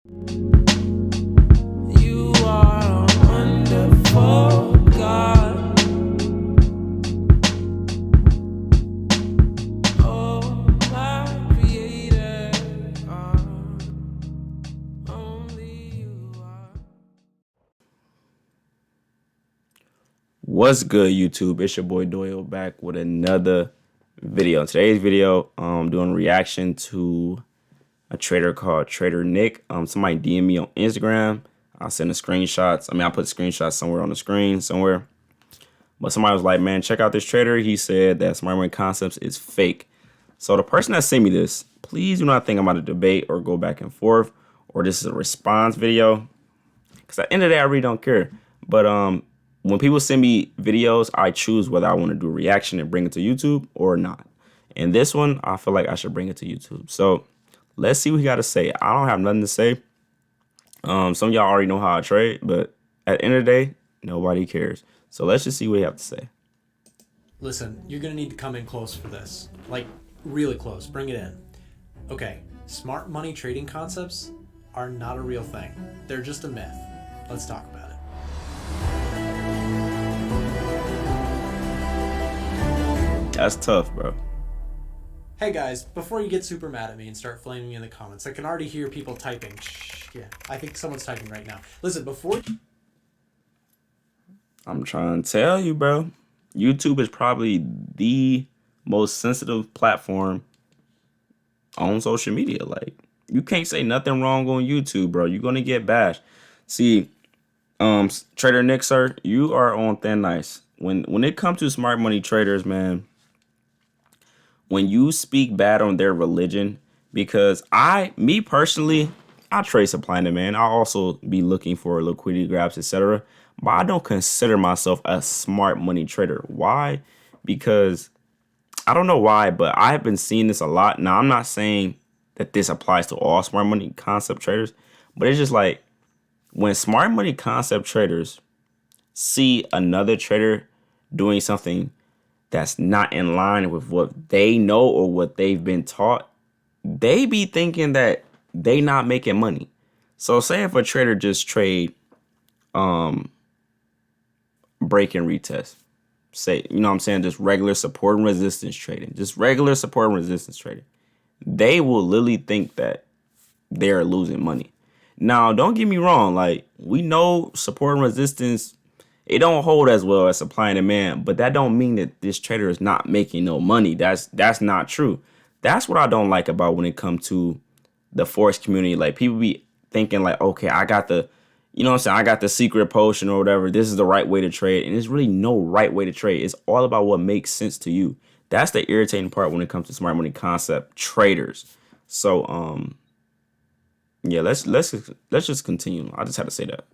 You are a wonderful God. Oh, my creator. Only you are. What's good, YouTube? It's your boy Doyle back with another video. In today's video, I'm doing a reaction to a trader called Trader Nick. Somebody DM me on Instagram. I'll send the screenshots. I put screenshots somewhere on the screen somewhere. But somebody was like, man, check out this trader. He said that Smart Money Concepts is fake. So the person that sent me this, please do not think I'm about to debate or go back and forth, or this is a response video. Because at the end of the day, I really don't care. But when people send me videos, I choose whether I want to do a reaction and bring it to YouTube or not. And this one, I feel like I should bring it to YouTube. So let's see what he got to say. I don't have nothing to say. Some of y'all already know how I trade, but at the end of the day, nobody cares. So let's just see what he has to say. Listen, you're going to need to come in close for this. Like, really close. Bring it in. Okay, smart money trading concepts are not a real thing. They're just a myth. Let's talk about it. That's tough, bro. Hey guys, before you get super mad at me and start flaming me in the comments, I can already hear people typing. Yeah, I think someone's typing right now. Listen, before... I'm trying to tell you, bro. YouTube is probably the most sensitive platform on social media. Like, you can't say nothing wrong on YouTube, bro. You're gonna get bashed. See, Trader Nick, sir, you are on thin ice. When it comes to smart money traders, man, when you speak bad on their religion, because me personally, I trade supply and demand. I'll also be looking for liquidity grabs, etc. But I don't consider myself a smart money trader. Why? Because I don't know why, but I've been seeing this a lot. Now, I'm not saying that this applies to all smart money concept traders, but it's just like when smart money concept traders see another trader doing something that's not in line with what they know or what they've been taught, they be thinking that they not making money. So say if a trader just trade break and retest, say, you know what I'm saying, just regular support and resistance trading, they will literally think that they're losing money. Now, don't get me wrong, like, we know support and resistance, it don't hold as well as supply and demand, but that don't mean that this trader is not making no money. That's not true. That's what I don't like about when it comes to the Forex community. Like, people be thinking like, okay, I got the, you know what I'm saying, I got the secret potion or whatever. This is the right way to trade. And there's really no right way to trade. It's all about what makes sense to you. That's the irritating part when it comes to smart money concept traders. So, yeah, let's just continue. I just had to say that.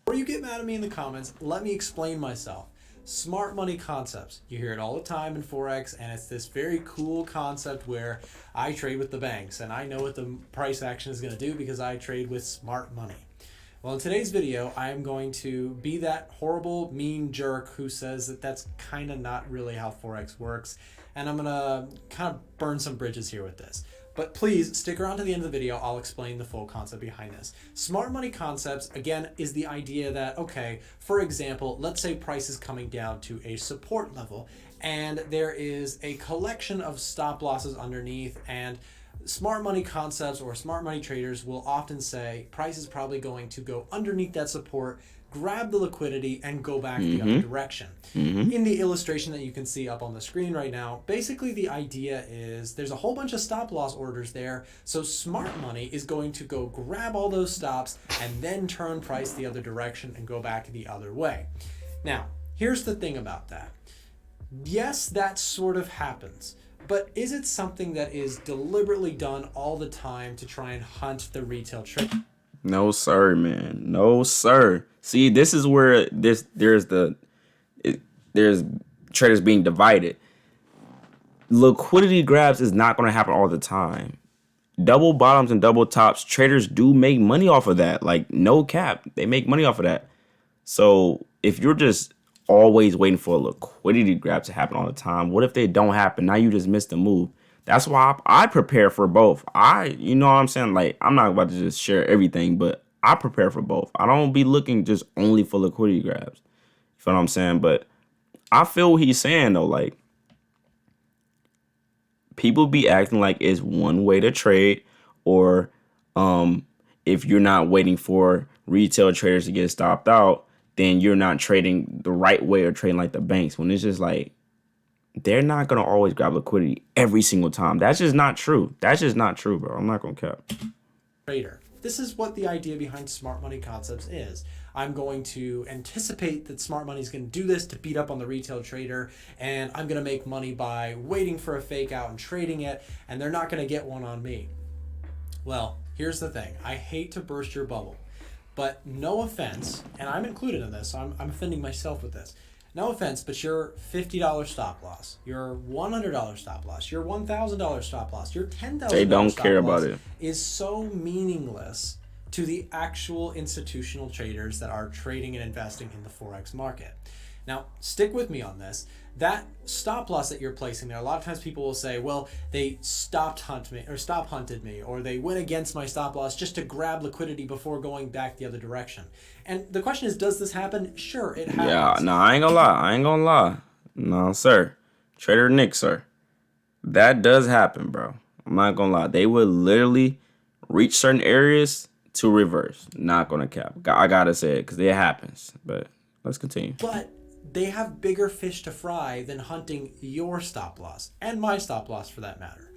Before you get mad at me in the comments, let me explain myself. Smart money concepts. You hear it all the time in Forex, and it's this very cool concept where I trade with the banks, and I know what the price action is going to do because I trade with smart money. Well, in today's video, I am going to be that horrible, mean jerk who says that that's kind of not really how Forex works, and I'm going to kind of burn some bridges here with this. But please stick around to the end of the video. I'll explain the full concept behind this. Smart money concepts, again, is the idea that, okay, for example, let's say price is coming down to a support level and there is a collection of stop losses underneath, and smart money concepts or smart money traders will often say price is probably going to go underneath that support, grab the liquidity, and go back the other direction. In the illustration that you can see up on the screen right now, basically the idea is there's a whole bunch of stop loss orders there, so smart money is going to go grab all those stops and then turn price the other direction and go back the other way. Now, here's the thing about that. Yes, that sort of happens. But is it something that is deliberately done all the time to try and hunt the retail trade? No, sir, man. No, sir. See, this is where there's traders being divided. Liquidity grabs is not going to happen all the time. Double bottoms and double tops, traders do make money off of that. Like, no cap. They make money off of that. So if you're just always waiting for a liquidity grab to happen all the time, what if they don't happen? Now you just missed the move. That's why I prepare for both. You know what I'm saying? Like, I'm not about to just share everything, but I prepare for both. I don't be looking just only for liquidity grabs. You feel what I'm saying? But I feel what he's saying, though. Like, people be acting like it's one way to trade, or if you're not waiting for retail traders to get stopped out, then you're not trading the right way or trading like the banks. When it's just like, they're not going to always grab liquidity every single time. That's just not true. That's just not true, bro. I'm not going to cap. Trader. This is what the idea behind smart money concepts is. I'm going to anticipate that smart money is going to do this to beat up on the retail trader, and I'm going to make money by waiting for a fake out and trading it, and they're not going to get one on me. Well, here's the thing. I hate to burst your bubble, but no offense, and I'm included in this, so I'm offending myself with this. No offense, but your $50 stop loss, your $100 stop loss, your $1,000 stop loss, your $10,000 They don't stop care loss about it. is so meaningless to the actual institutional traders that are trading and investing in the Forex market. Now, stick with me on this. That stop loss that you're placing there, a lot of times people will say, well, they stop hunted me, or they went against my stop loss just to grab liquidity before going back the other direction. And the question is, does this happen? Sure, it happens. Yeah, no, I ain't gonna lie. No, sir. Trader Nick, sir. That does happen, bro. I'm not gonna lie. They would literally reach certain areas to reverse. Not gonna cap. I gotta say it because it happens. But let's continue. But they have bigger fish to fry than hunting your stop loss, and my stop loss for that matter.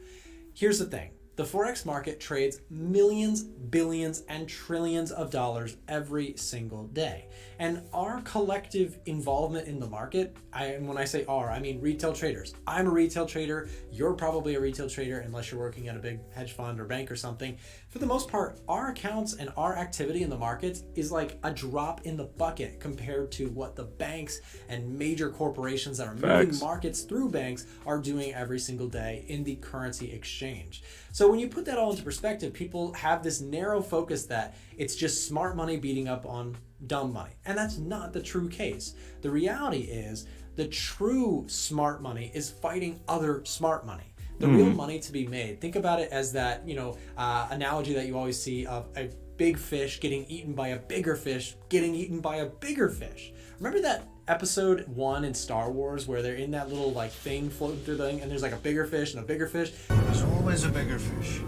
Here's the thing. The Forex market trades millions, billions, and trillions of dollars every single day. And our collective involvement in the market, and when I say our, I mean retail traders. I'm a retail trader. You're probably a retail trader unless you're working at a big hedge fund or bank or something. For the most part, our accounts and our activity in the markets is like a drop in the bucket compared to what the banks and major corporations that are moving markets through banks are doing every single day in the currency exchange. So when you put that all into perspective, people have this narrow focus that it's just smart money beating up on dumb money. And that's not the true case. The reality is the true smart money is fighting other smart money. The real money to be made. Think about it as that, analogy that you always see of a big fish getting eaten by a bigger fish, getting eaten by a bigger fish. Remember that episode 1 in Star Wars where they're in that little thing floating through the thing and there's like a bigger fish and a bigger fish? There's always a bigger fish.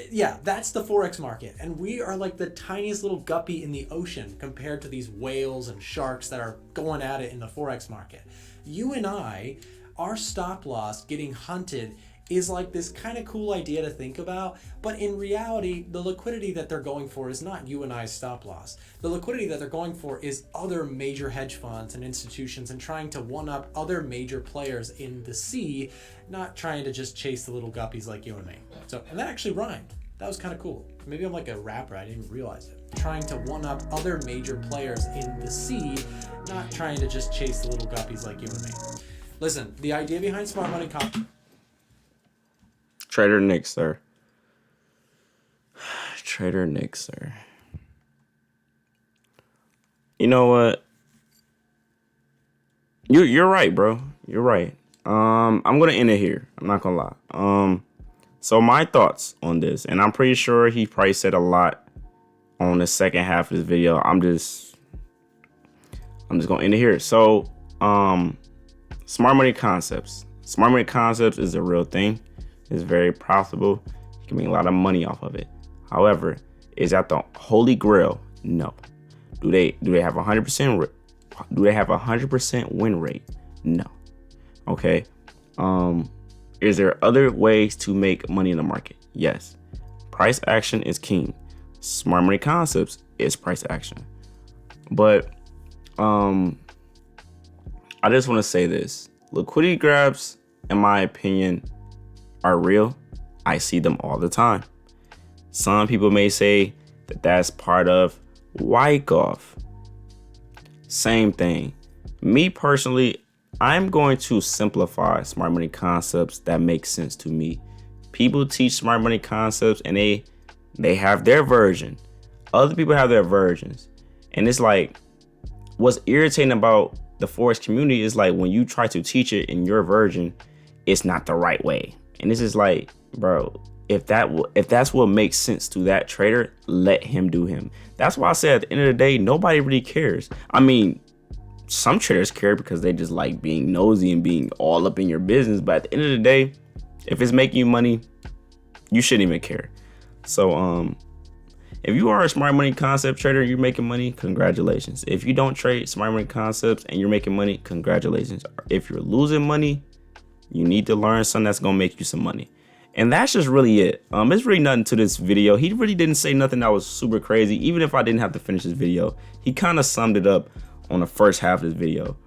Yeah, that's the Forex market. And we are like the tiniest little guppy in the ocean compared to these whales and sharks that are going at it in the Forex market. You and I, our stop loss getting hunted is like this kind of cool idea to think about, but in reality, the liquidity that they're going for is not you and I's stop loss. The liquidity that they're going for is other major hedge funds and institutions and trying to one-up other major players in the sea, not trying to just chase the little guppies like you and me. So, and that actually rhymed. That was kind of cool. Maybe I'm like a rapper, I didn't realize it. Trying to one-up other major players in the sea, not trying to just chase the little guppies like you and me. Listen, the idea behind smart money Trader Nick, sir. Trader Nick, sir. You know what? You're right, bro. You're right. I'm gonna end it here. I'm not gonna lie. So my thoughts on this, and I'm pretty sure he probably said a lot on the second half of this video. I'm just gonna end it here. So, smart money concepts. Smart money concepts is a real thing. It's very profitable. You can make a lot of money off of it. However, is that the holy grail? No. Do they have 100%? Do they have 100% win rate? No. Okay. Is there other ways to make money in the market? Yes. Price action is king. Smart money concepts is price action. But I just want to say this. Liquidity grabs, in my opinion, are real. I see them all the time. Some people may say that that's part of Wyckoff. Same thing. Me personally, I'm going to simplify smart money concepts that make sense to me. People teach smart money concepts and they have their version. Other people have their versions. And it's like, what's irritating about the Forex community is like when you try to teach it in your version, it's not the right way. And it's just like, bro, if that's what makes sense to that trader, let him do him. That's why I said at the end of the day, nobody really cares. I mean, some traders care because they just like being nosy and being all up in your business. But at the end of the day, if it's making you money, you shouldn't even care. So if you are a smart money concept trader and you're making money, congratulations. If you don't trade smart money concepts and you're making money, congratulations. If you're losing money, you need to learn something that's gonna make you some money. And that's just really it. It's really nothing to this video. He really didn't say nothing that was super crazy. Even if I didn't have to finish this video, he kind of summed it up on the first half of this video.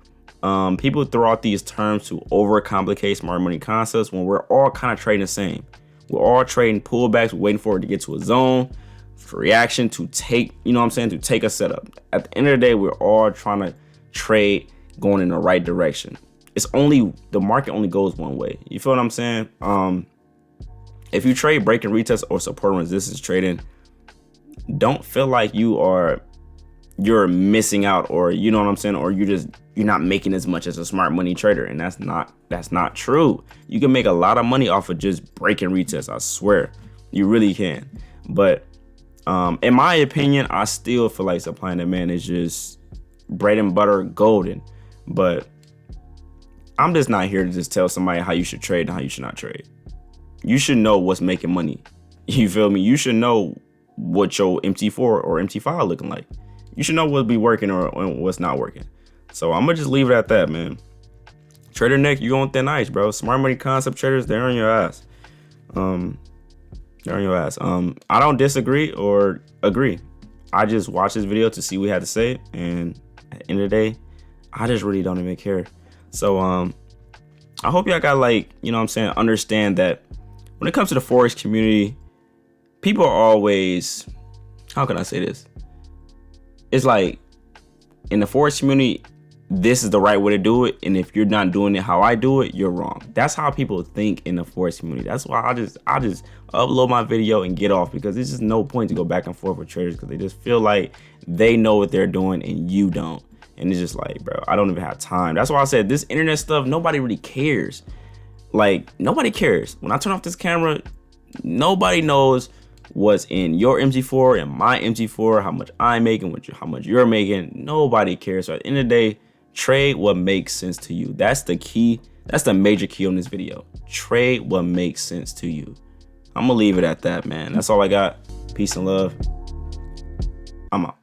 People throw out these terms to overcomplicate smart money concepts when we're all kind of trading the same. We're all trading pullbacks, waiting for it to get to a zone, for reaction to take, you know what I'm saying, to take a setup. At the end of the day, we're all trying to trade going in the right direction. The market only goes one way. You feel what I'm saying? If you trade break and retest or support and resistance trading, don't feel like you're missing out, or you know what I'm saying, or you're not making as much as a smart money trader. And that's not true. You can make a lot of money off of just break and retest. I swear, you really can. But in my opinion, I still feel like supply and demand is just bread and butter golden. But I'm just not here to just tell somebody how you should trade and how you should not trade. You should know what's making money. You feel me? You should know what your MT4 or MT5 looking like. You should know what'll be working or what's not working. So I'm gonna just leave it at that, man. Trader Nick, you on thin ice, bro. Smart money concept traders, they're on your ass. They're on your ass. I don't disagree or agree. I just watched this video to see what he had to say, and at the end of the day, I just really don't even care. So I hope y'all got, like, you know what I'm saying, understand that when it comes to the Forex community, people are always, how can I say this? It's like, in the Forex community, this is the right way to do it, and if you're not doing it how I do it, you're wrong. That's how people think in the Forex community. That's why I just upload my video and get off, because there's just no point to go back and forth with traders, because they just feel like they know what they're doing and you don't. And it's just like, bro, I don't even have time. That's why I said this internet stuff, nobody really cares. Like, nobody cares. When I turn off this camera, nobody knows what's in your MG4 and my MG4, how much I'm making, how much you're making. Nobody cares. So at the end of the day, trade what makes sense to you. That's the key. That's the major key on this video. Trade what makes sense to you. I'm gonna leave it at that, man. That's all I got. Peace and love. I'm out.